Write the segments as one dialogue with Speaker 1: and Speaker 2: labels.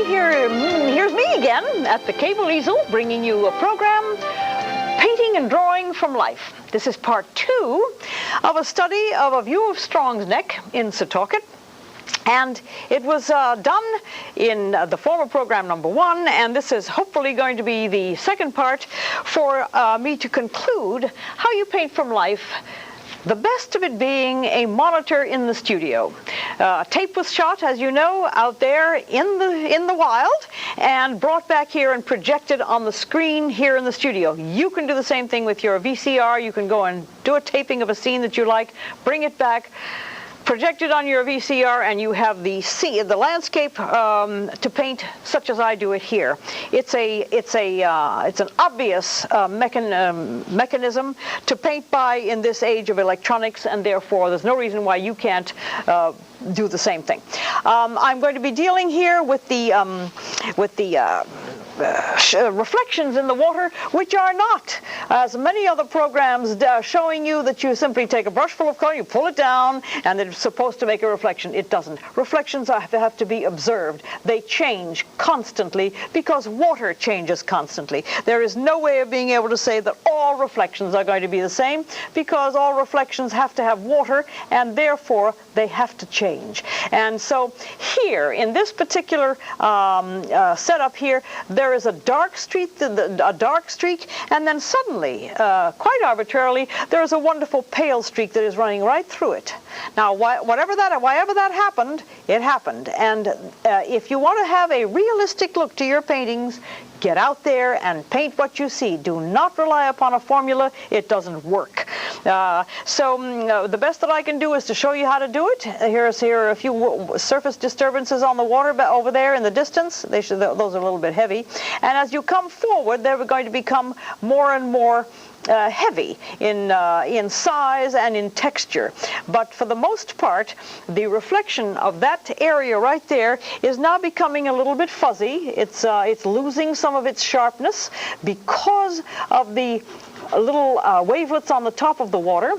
Speaker 1: Here's me again at the Cable Easel, bringing you a program, Painting and Drawing from Life. This is part 2 of a study of a view of Strong's Neck in Setauket. And it was done in the former program number 1, and this is hopefully going to be the second part for me to conclude how you paint from life. The best of it being a monitor in the studio. Tape was shot, as you know, out there in the wild, and brought back here and projected on the screen here in the studio. You can do the same thing with your VCR. You can go and do a taping of a scene that you like, bring it back, project it on your VCR, and you have the landscape to paint, such as I do it here. It's an obvious mechanism to paint by in this age of electronics, and therefore there's no reason why you can't do the same thing. I'm going to be dealing here with the reflections in the water, which are not, as many other programs showing you that you simply take a brush full of color, you pull it down, and it's supposed to make a reflection. It doesn't. Reflections have to be observed. They change constantly because water changes constantly. There is no way of being able to say that all reflections are going to be the same, because all reflections have to have water, and therefore they have to change. And so here, in this particular setup here, there is a dark streak, and then suddenly, quite arbitrarily, there is a wonderful pale streak that is running right through it. Now, whatever that happened, it happened. And if you want to have a realistic look to your paintings, get out there and paint what you see. Do not rely upon a formula. It doesn't work. So the best that I can do is to show you how to do it. Here are a few surface disturbances on the water over there in the distance. Those are a little bit heavy. And as you come forward, they're going to become more and more heavy in size and in texture. But for the most part, the reflection of that area right there is now becoming a little bit fuzzy. It's losing some of its sharpness because of the little wavelets on the top of the water,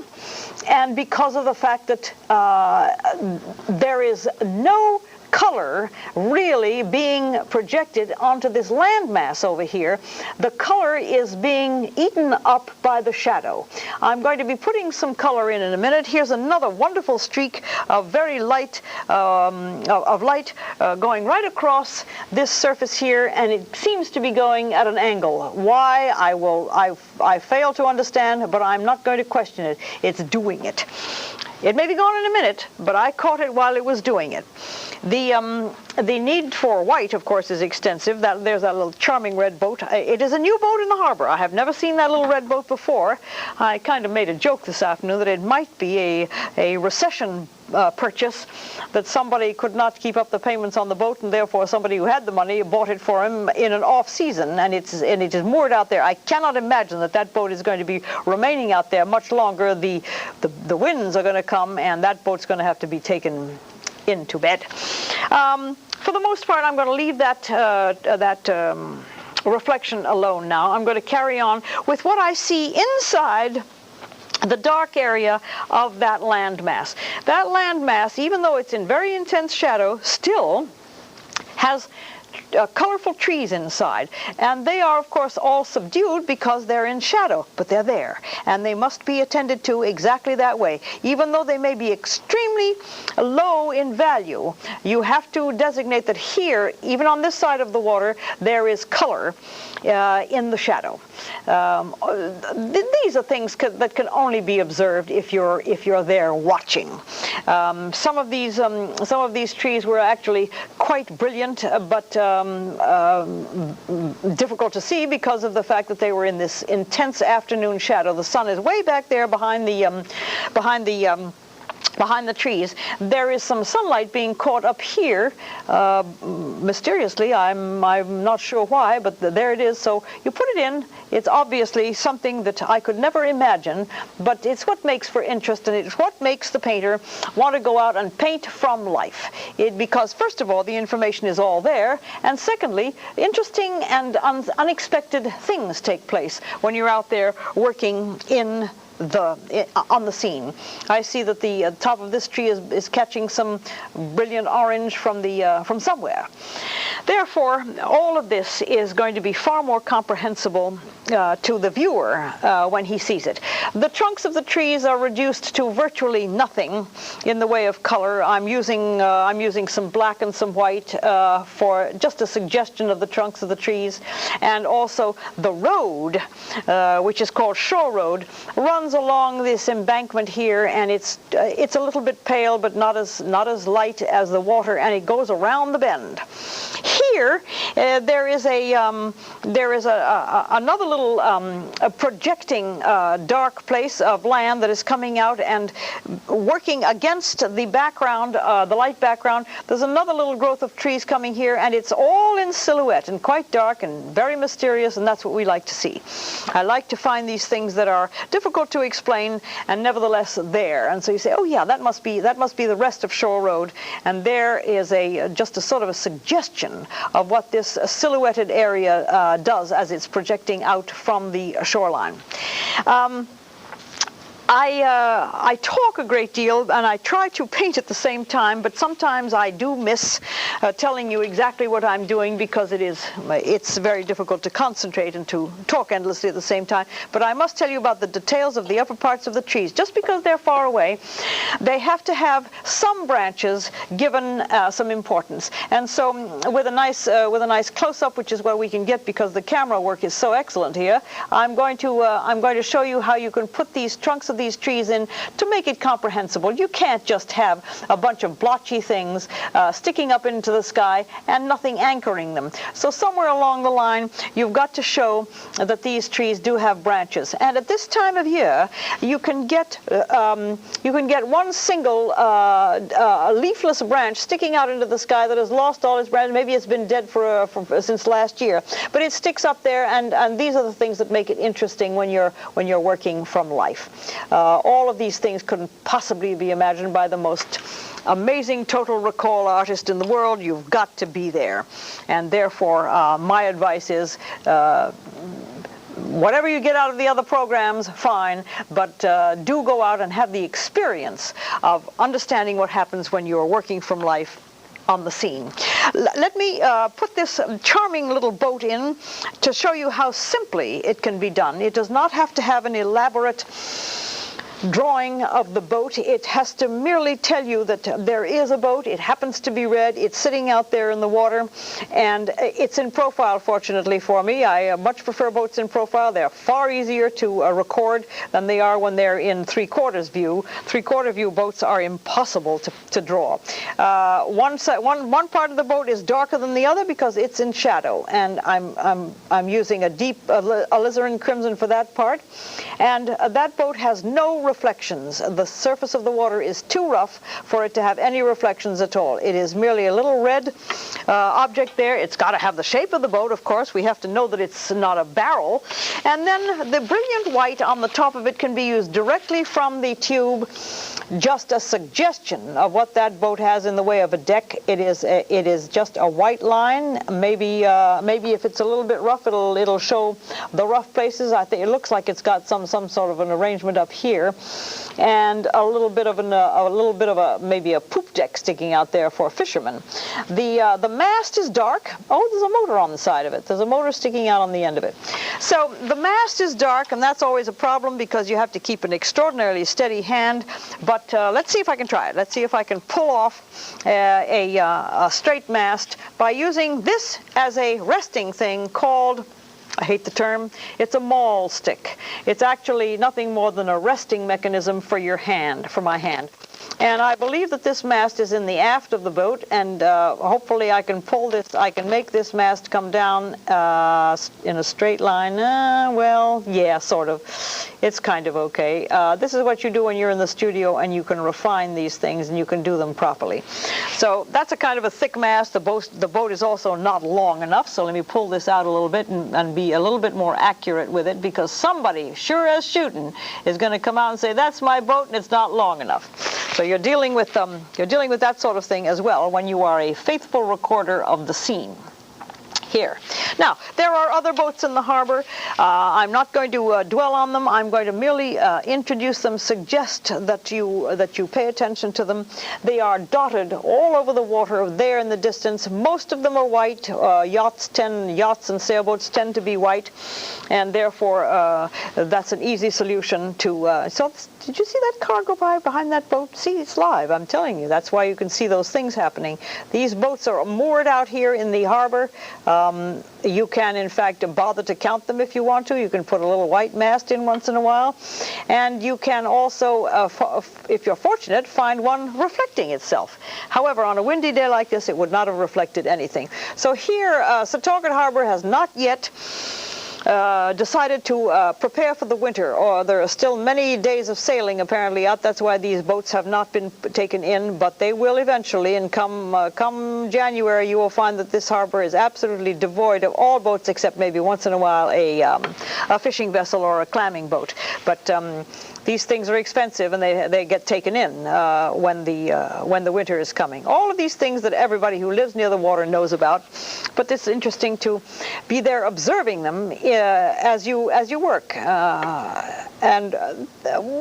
Speaker 1: and because of the fact that there is no color really being projected onto this landmass over here. The color is being eaten up by the shadow. I'm going to be putting some color in a minute. Here's another wonderful streak of very light, going right across this surface here, and it seems to be going at an angle. Why? I fail to understand, but I'm not going to question it. It's doing it. It may be gone in a minute, but I caught it while it was doing it. The need for white, of course, is extensive. There's that little charming red boat. It is a new boat in the harbor. I have never seen that little red boat before. I kind of made a joke this afternoon that it might be a recession purchase, that somebody could not keep up the payments on the boat, and therefore somebody who had the money bought it for him in an off-season, and it is moored out there. I cannot imagine that boat is going to be remaining out there much longer. The winds are going to come, and that boat's going to have to be taken into bed. For the most part, I'm going to leave that reflection alone now. I'm going to carry on with what I see inside the dark area of that landmass. That landmass, even though it's in very intense shadow, still has colorful trees inside, and they are of course all subdued because they're in shadow, but they're there, and they must be attended to exactly that way. Even though they may be extremely low in value, you have to designate that here, even on this side of the water, there is color in the shadow. These are things that can only be observed if you're there watching. Some of these trees were actually quite brilliant, but difficult to see because of the fact that they were in this intense afternoon shadow. The sun is way back there behind the trees. There is some sunlight being caught up here, mysteriously. I'm not sure why, but there it is. So you put it in. It's obviously something that I could never imagine, but it's what makes for interest, and it's what makes the painter want to go out and paint from life. Because first of all, the information is all there, and secondly, interesting and unexpected things take place when you're out there working on the scene. I see that the top of this tree is catching some brilliant orange from somewhere. Therefore, all of this is going to be far more comprehensible to the viewer when he sees it. The trunks of the trees are reduced to virtually nothing in the way of color. I'm using some black and some white for just a suggestion of the trunks of the trees, and also the road, which is called Shore Road, runs along this embankment here, and it's a little bit pale, but not as light as the water, and it goes around the bend. Here, there is another little projecting dark place of land that is coming out and working against the background, the light background. There's another little growth of trees coming here, and it's all in silhouette and quite dark and very mysterious, and that's what we like to see. I like to find these things that are difficult to explain and nevertheless there. And so you say, oh yeah, that must be the rest of Shore Road, and there is just a sort of a suggestion of what this silhouetted area does as it's projecting out from the shoreline. I talk a great deal, and I try to paint at the same time, but sometimes I do miss telling you exactly what I'm doing, because it's very difficult to concentrate and to talk endlessly at the same time. But I must tell you about the details of the upper parts of the trees. Just because they're far away, they have to have some branches given some importance. And so with a nice close-up, which is what we can get because the camera work is so excellent here, I'm going to show you how you can put these trunks of these trees in to make it comprehensible. You can't just have a bunch of blotchy things sticking up into the sky and nothing anchoring them. So somewhere along the line, you've got to show that these trees do have branches. And at this time of year, you can get one single leafless branch sticking out into the sky that has lost all its branches. Maybe it's been dead since last year, but it sticks up there, and these are the things that make it interesting when you're working from life. All of these things couldn't possibly be imagined by the most amazing total recall artist in the world. You've got to be there. And therefore, my advice is, whatever you get out of the other programs, fine, but do go out and have the experience of understanding what happens when you're working from life on the scene. Let me put this charming little boat in to show you how simply it can be done. It does not have to have an elaborate drawing of the boat. It has to merely tell you that there is a boat. It happens to be red. It's sitting out there in the water, and it's in profile, fortunately for me. I much prefer boats in profile. They're far easier to record than they are when they're in three-quarters view. Three-quarter view boats are impossible to draw. One part of the boat is darker than the other because it's in shadow, and I'm using a deep alizarin crimson for that part. And that boat has no reflections. The surface of the water is too rough for it to have any reflections at all. It is merely a little red object there. It's got to have the shape of the boat, of course. We have to know that it's not a barrel. And then the brilliant white on the top of it can be used directly from the tube. Just a suggestion of what that boat has in the way of a deck. It is just a white line. Maybe if it's a little bit rough, it'll show the rough places. I think it looks like it's got some sort of an arrangement up here. here, and a little bit of maybe a poop deck sticking out there for fishermen. The mast is dark. Oh, there's a motor on the side of it. There's a motor sticking out on the end of it. So the mast is dark, and that's always a problem because you have to keep an extraordinarily steady hand. But let's see if I can try it. Let's see if I can pull off a straight mast by using this as a resting thing called, I hate the term, it's a maul stick. It's actually nothing more than a resting mechanism for your hand, for my hand. And I believe that this mast is in the aft of the boat, and hopefully I can pull this, I can make this mast come down in a straight line. Well, yeah, sort of. It's kind of okay. This is what you do when you're in the studio and you can refine these things and you can do them properly. So that's a kind of a thick mast. The boat is also not long enough, so let me pull this out a little bit and be a little bit more accurate with it, because somebody, sure as shooting, is going to come out and say, that's my boat and it's not long enough. So you're dealing with that sort of thing as well when you are a faithful recorder of the scene. Here. Now, there are other boats in the harbor. I'm not going to dwell on them. I'm going to merely introduce them, suggest that you pay attention to them. They are dotted all over the water there in the distance. Most of them are white. Yachts and sailboats tend to be white, and therefore that's an easy solution to. Did you see that car go by behind that boat? See, it's live. I'm telling you. That's why you can see those things happening. These boats are moored out here in the harbor. You can, in fact, bother to count them if you want to. You can put a little white mast in once in a while. And you can also, if you're fortunate, find one reflecting itself. However, on a windy day like this, it would not have reflected anything. So here, Setauket Harbor has not yet decided to prepare for the winter, or there are still many days of sailing apparently out. That's why these boats have not been taken in, but they will eventually, and come January you will find that this harbor is absolutely devoid of all boats except maybe once in a while a fishing vessel or a clamming boat. But these things are expensive, and they get taken in when the winter is coming. All of these things that everybody who lives near the water knows about, but it's interesting to be there observing them as you work. And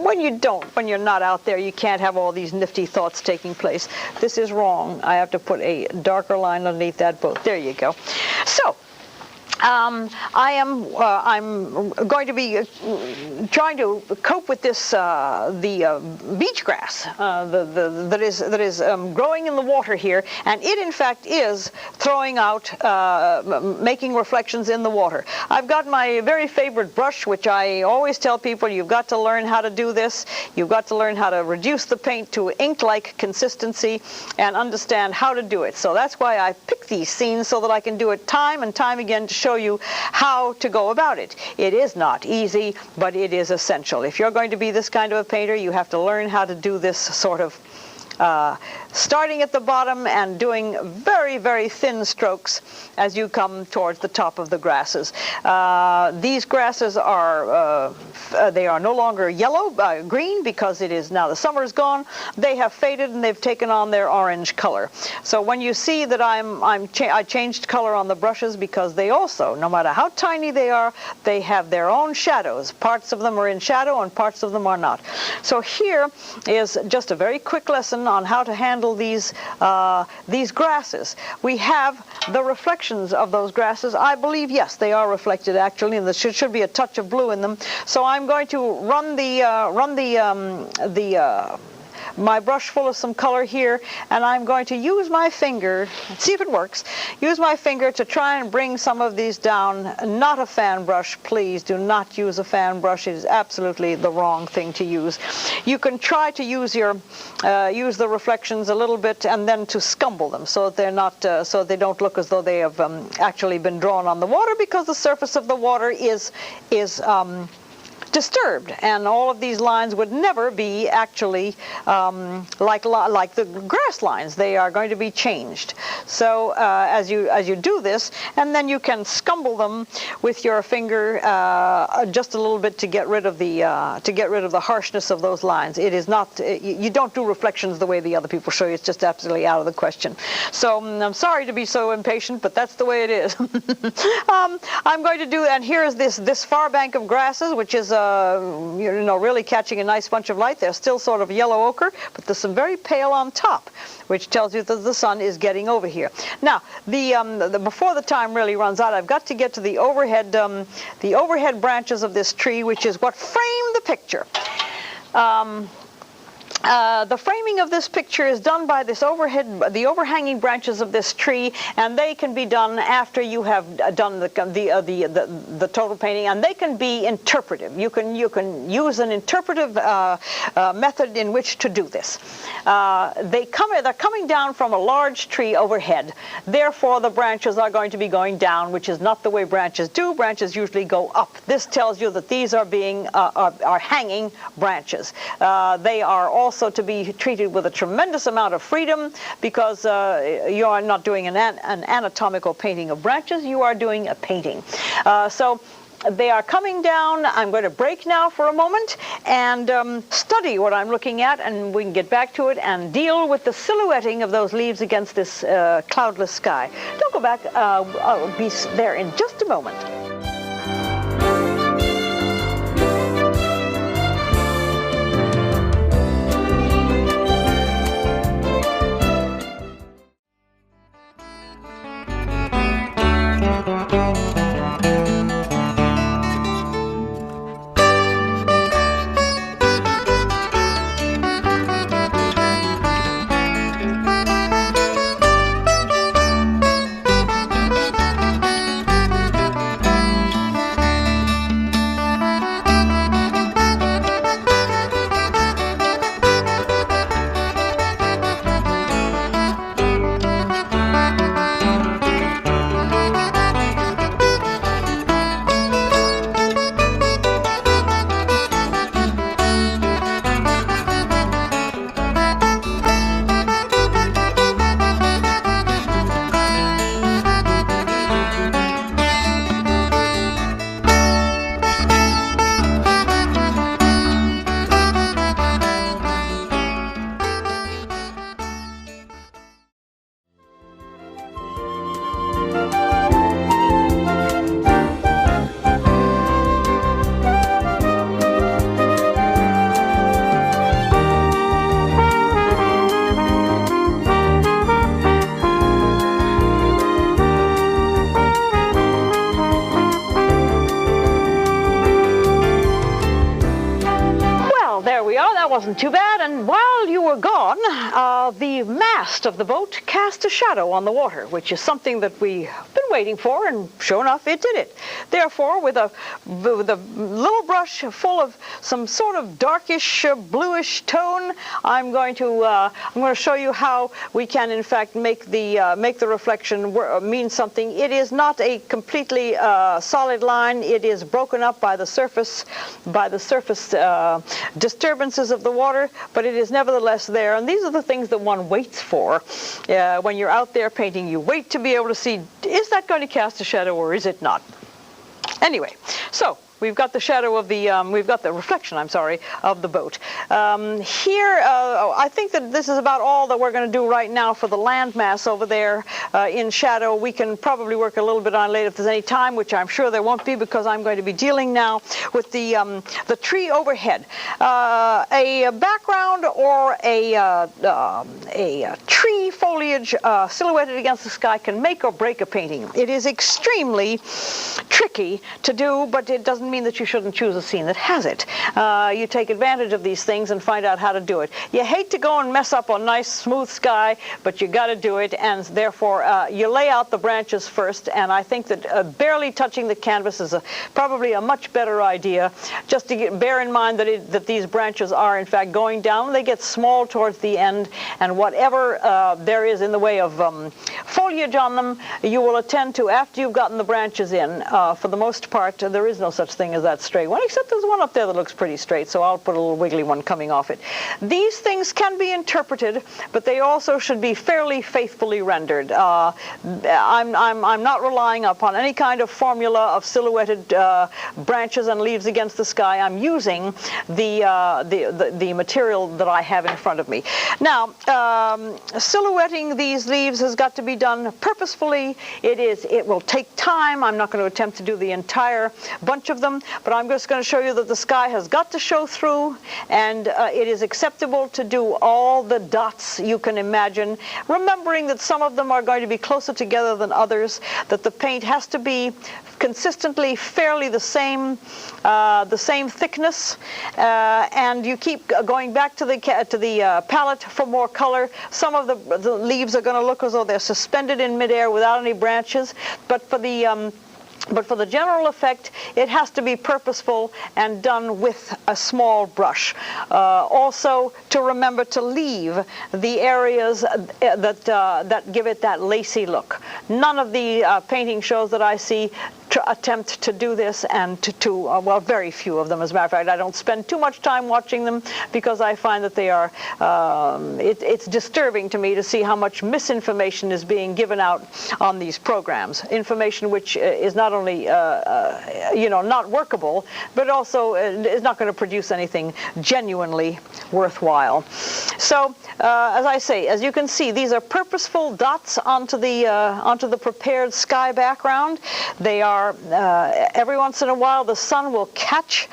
Speaker 1: when you're not out there, you can't have all these nifty thoughts taking place. This is wrong. I have to put a darker line underneath that boat. There you go. So. I'm going to be trying to cope with this the beach grass that is growing in the water here, and it in fact is throwing out, making reflections in the water. I've got my very favorite brush, which I always tell people, you've got to learn how to do this. You've got to learn how to reduce the paint to ink-like consistency and understand how to do it. So that's why I pick these scenes, so that I can do it time and time again to show you how to go about it. It is not easy, but it is essential. If you're going to be this kind of a painter, you have to learn how to do this sort of starting at the bottom and doing very, very thin strokes as you come towards the top of the grasses. These grasses are they are no longer yellow, green, because it is now the summer is gone. They have faded and they've taken on their orange color. So when you see that I changed color on the brushes, because they also, no matter how tiny they are, they have their own shadows. Parts of them are in shadow and parts of them are not. So here is just a very quick lesson on how to handle these grasses. We have the reflections of those grasses. I believe, yes, they are reflected actually, and there should be a touch of blue in them. So I'm going to run my brush full of some color here, and I'm going to use my finger, see if it works, use my finger to try and bring some of these down. Not a fan brush, please do not use a fan brush. It is absolutely the wrong thing to use. You can try to use use the reflections a little bit and then to scumble them so that they're not, so they don't look as though they have actually been drawn on the water, because the surface of the water is disturbed, and all of these lines would never be actually like the grass lines. They are going to be changed. So as you do this, and then you can scumble them with your finger just a little bit to get rid of the harshness of those lines. It is not, you don't do reflections the way the other people show you. It's just absolutely out of the question. So I'm sorry to be so impatient, but that's the way it is. I'm going to do, and here is this far bank of grasses, which is really catching a nice bunch of light. They're still sort of yellow ochre, but there's some very pale on top, which tells you that the sun is getting over here. Now, before the time really runs out, I've got to get to the overhead branches of this tree, which is what frame the picture. The framing of this picture is done by the overhanging branches of this tree, and they can be done after you have done the total painting, and they can be interpretive. You can use an interpretive method in which to do this. They're coming down from a large tree overhead. Therefore, the branches are going to be going down, which is not the way branches do. Branches usually go up. This tells you that these are hanging branches. They are also to be treated with a tremendous amount of freedom, because you are not doing an anatomical painting of branches, you are doing a painting. So they are coming down. I'm going to break now for a moment and study what I'm looking at, and we can get back to it and deal with the silhouetting of those leaves against this cloudless sky. Don't go back. I'll be there in just a moment. Wasn't too bad, and while you were gone, the mast of the boat cast a shadow on the water, which is something that we've been waiting for, and sure enough, it did it. Therefore, with a little brush full of some sort of darkish, bluish tone, I'm going to show you how we can, in fact, make the reflection mean something. It is not a completely solid line. It is broken up by the surface disturbances of the water, but it is nevertheless there. And these are the things that one waits for when you're out there painting. You wait to be able to see, is that going to cast a shadow or is it not? Anyway, so we've got the shadow of we've got the reflection, I'm sorry, of the boat. I think that this is about all that we're going to do right now for the landmass over there in shadow. We can probably work a little bit on it later if there's any time, which I'm sure there won't be, because I'm going to be dealing now with the tree overhead. A background or a tree foliage silhouetted against the sky can make or break a painting. It is extremely tricky to do, but it doesn't mean that you shouldn't choose a scene that has it. You take advantage of these things and find out how to do it. You hate to go and mess up a nice smooth sky, but you got to do it, and therefore you lay out the branches first, and I think that barely touching the canvas is probably a much better idea, just to bear in mind that these branches are in fact going down. They get small towards the end, and whatever there is in the way of foliage on them, you will attend to after you've gotten the branches in. For the most part, there is no such thing as that straight one, except there's one up there that looks pretty straight, so I'll put a little wiggly one coming off it. These things can be interpreted, but they also should be fairly faithfully rendered. I'm not relying upon any kind of formula of silhouetted branches and leaves against the sky. I'm using the material that I have in front of me. Now, silhouetting these leaves has got to be done purposefully. It will take time. I'm not going to attempt attempt to do the entire bunch of them, but I'm just going to show you that the sky has got to show through, and it is acceptable to do all the dots you can imagine, remembering that some of them are going to be closer together than others, that the paint has to be consistently fairly the same thickness, and you keep going back to the palette for more color. Some of the leaves are going to look as though they're suspended in midair without any branches, but for the general effect, it has to be purposeful and done with a small brush. Also, to remember to leave the areas that give it that lacy look. None of the painting shows that I see attempt to do this, and well, very few of them, as a matter of fact. I don't spend too much time watching them because I find that they are, it's disturbing to me to see how much misinformation is being given out on these programs. Information which is not only, not workable, but also is not going to produce anything genuinely worthwhile. So, as I say, as you can see, these are purposeful dots onto the prepared sky background. They are every once in a while the sun will catch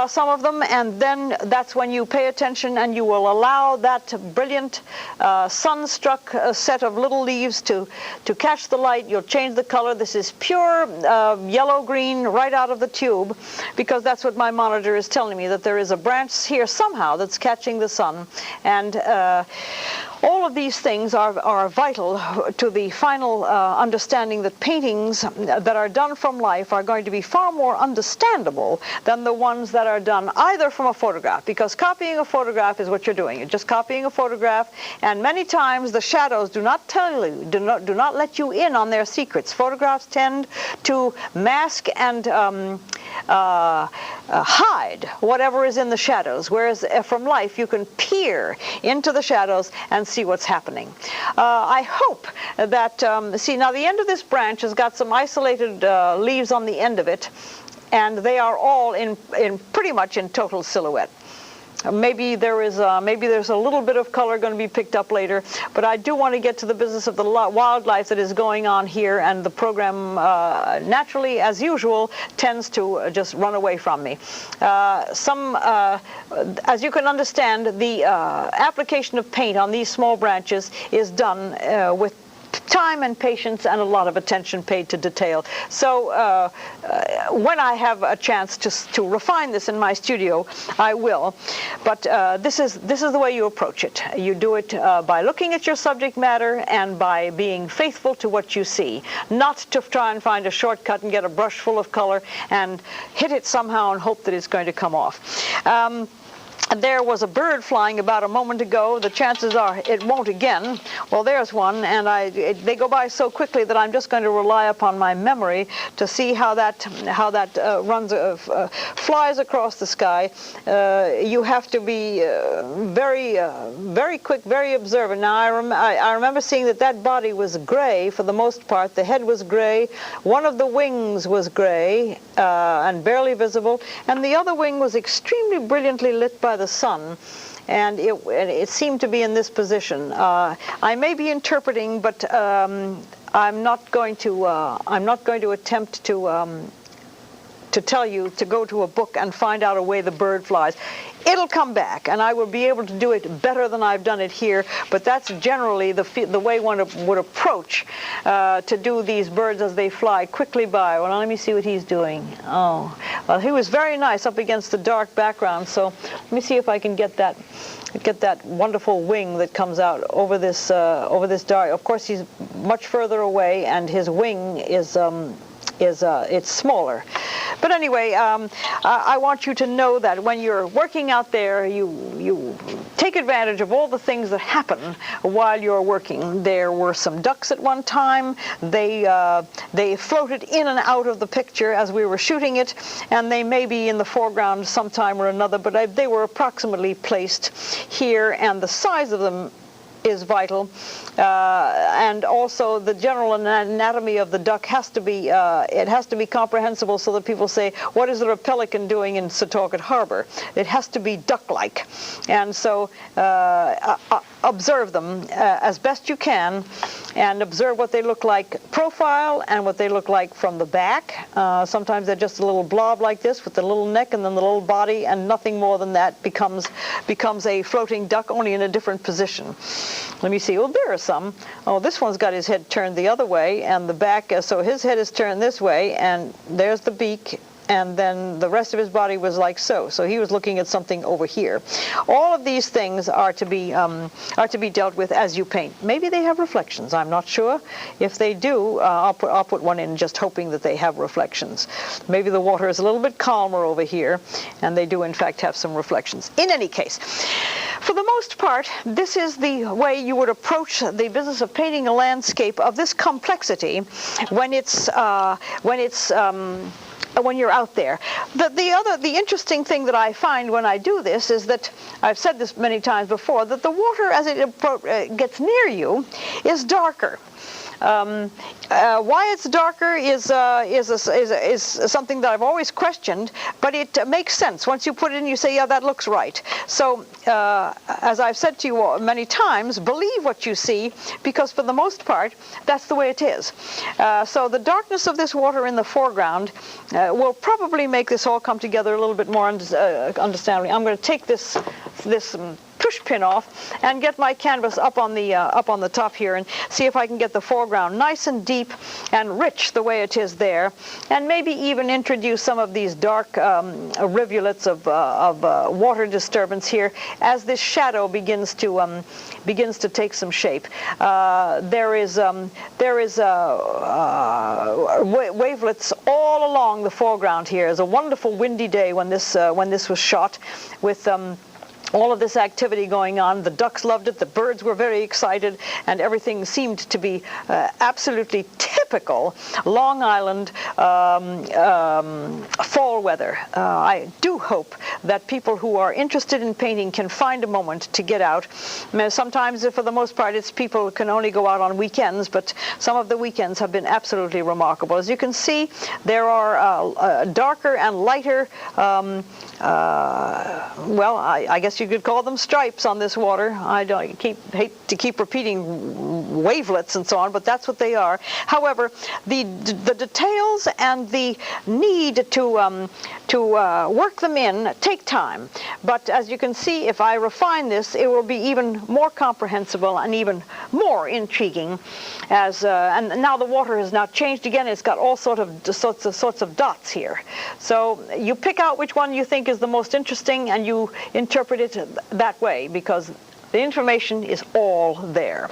Speaker 1: some of them, and then that's when you pay attention and you will allow that brilliant sun-struck set of little leaves to catch the light. You'll change the color. This is pure yellow-green right out of the tube, because that's what my monitor is telling me, that there is a branch here somehow that's catching the sun. And all of these things are vital to the final understanding that paintings that are done from life are going to be far more understandable than the ones that are done either from a photograph, because copying a photograph is what you're doing. You're just copying a photograph, and many times the shadows do not tell you, do not let you in on their secrets. Photographs tend to mask and hide whatever is in the shadows, whereas from life you can peer into the shadows and see what's happening. I hope that, see, now the end of this branch has got some isolated leaves on the end of it, and they are all in pretty much in total silhouette. Maybe there's a little bit of color going to be picked up later, but I do want to get to the business of the wildlife that is going on here, and the program naturally, as usual, tends to just run away from me. As you can understand, the application of paint on these small branches is done with time and patience and a lot of attention paid to detail. So when I have a chance to refine this in my studio, I will. But this is the way you approach it. You do it by looking at your subject matter and by being faithful to what you see, not to try and find a shortcut and get a brush full of color and hit it somehow and hope that it's going to come off. There was a bird flying about a moment ago. The chances are it won't again. Well, there's one, and they go by so quickly that I'm just going to rely upon my memory to see how that flies across the sky. You have to be very quick, very observant. Now, I remember seeing that body was gray for the most part. The head was gray. One of the wings was gray and barely visible, and the other wing was extremely brilliantly lit by the sun, and it seemed to be in this position. I may be interpreting, but I'm not going to attempt to tell you to go to a book and find out a way the bird flies. It'll come back, and I will be able to do it better than I've done it here, but that's generally the way one would approach to do these birds as they fly quickly by. Well, now let me see what he's doing. Oh, well, he was very nice up against the dark background, so let me see if I can get that wonderful wing that comes out over this dark. Of course, he's much further away, and his wing is it's smaller. But anyway, I want you to know that when you're working out there, you take advantage of all the things that happen while you're working. There were some ducks at one time. They floated in and out of the picture as we were shooting it, and they may be in the foreground sometime or another, but they were approximately placed here, and the size of them is vital, and also the general anatomy of the duck has to be comprehensible, so that people say, what is a pelican doing in Setauket Harbor? It has to be duck-like, and so observe them as best you can, and observe what they look like profile and what they look like from the back. Sometimes they're just a little blob like this with the little neck and then the little body, and nothing more than that becomes a floating duck, only in a different position. Let me see. Well, there are some. Oh, this one's got his head turned the other way, and the back, so his head is turned this way, and there's the beak, and then the rest of his body was like so. So he was looking at something over here. All of these things are to be dealt with as you paint. Maybe they have reflections. I'm not sure. If they do, I'll put one in, just hoping that they have reflections. Maybe the water is a little bit calmer over here, and they do in fact have some reflections. In any case, for the most part, this is the way you would approach the business of painting a landscape of this complexity when you're out there. The interesting thing that I find when I do this is that, I've said this many times before, that the water as it gets near you is darker. Why it's darker is something that I've always questioned, but it makes sense. Once you put it in, you say, yeah, that looks right. So, as I've said to you all many times, believe what you see, because for the most part, that's the way it is. So the darkness of this water in the foreground will probably make this all come together a little bit more understandably. I'm going to take this push pin off and get my canvas up on the top here and see if I can get the foreground nice and deep and rich the way it is there, and maybe even introduce some of these dark rivulets of water disturbance here as this shadow begins to take some shape. There is wavelets all along the foreground here. It's a wonderful windy day when this was shot, with all of this activity going on. The ducks loved it, the birds were very excited, and everything seemed to be absolutely typical Long Island fall weather. I do hope that people who are interested in painting can find a moment to get out. Sometimes, for the most part, it's people who can only go out on weekends, but some of the weekends have been absolutely remarkable. As you can see, there are darker and lighter, well, I guess you could call them stripes on this water. I hate to keep repeating wavelets and so on, but that's what they are. However, the details and the need to work them in take time. But as you can see, if I refine this, it will be even more comprehensible and even more intriguing. And now the water has now changed again. It's got all sorts of dots here. So you pick out which one you think is the most interesting, and you interpret it that way, because the information is all there.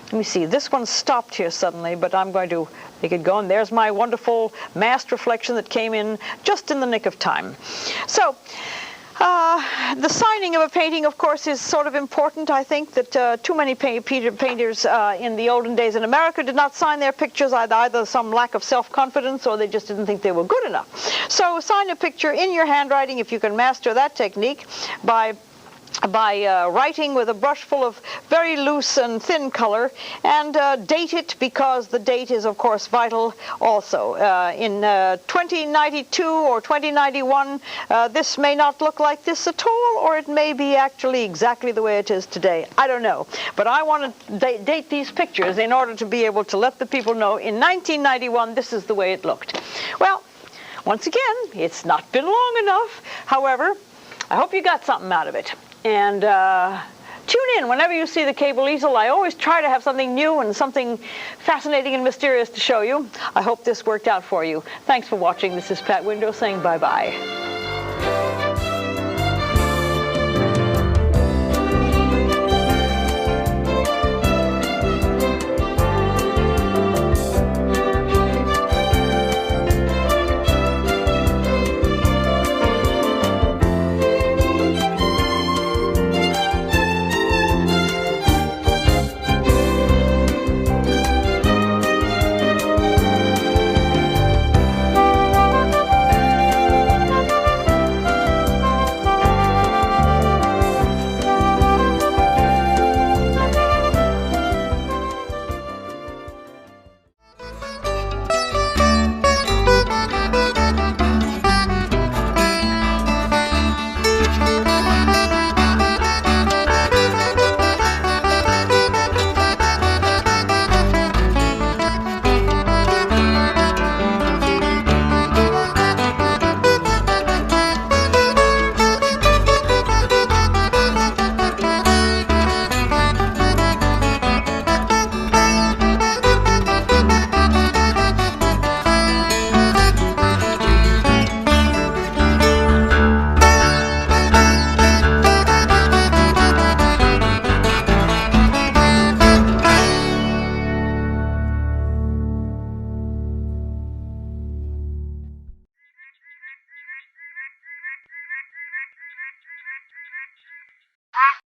Speaker 1: Let me see, this one stopped here suddenly, but I'm going to make it go, and there's my wonderful masked reflection that came in just in the nick of time. So the signing of a painting, of course, is sort of important. I think that too many painters in the olden days in America did not sign their pictures, either some lack of self-confidence or they just didn't think they were good enough. So sign a picture in your handwriting, if you can master that technique, by writing with a brush full of very loose and thin color, and date it, because the date is of course vital also. In 2092 or 2091, this may not look like this at all, or it may be actually exactly the way it is today. I don't know, but I want to date these pictures in order to be able to let the people know in 1991 this is the way it looked. Well, once again, it's not been long enough. However, I hope you got something out of it. And tune in whenever you see the Cable Easel. I always try to have something new and something fascinating and mysterious to show you. I hope this worked out for you. Thanks for watching. This is Pat Windrow saying bye-bye.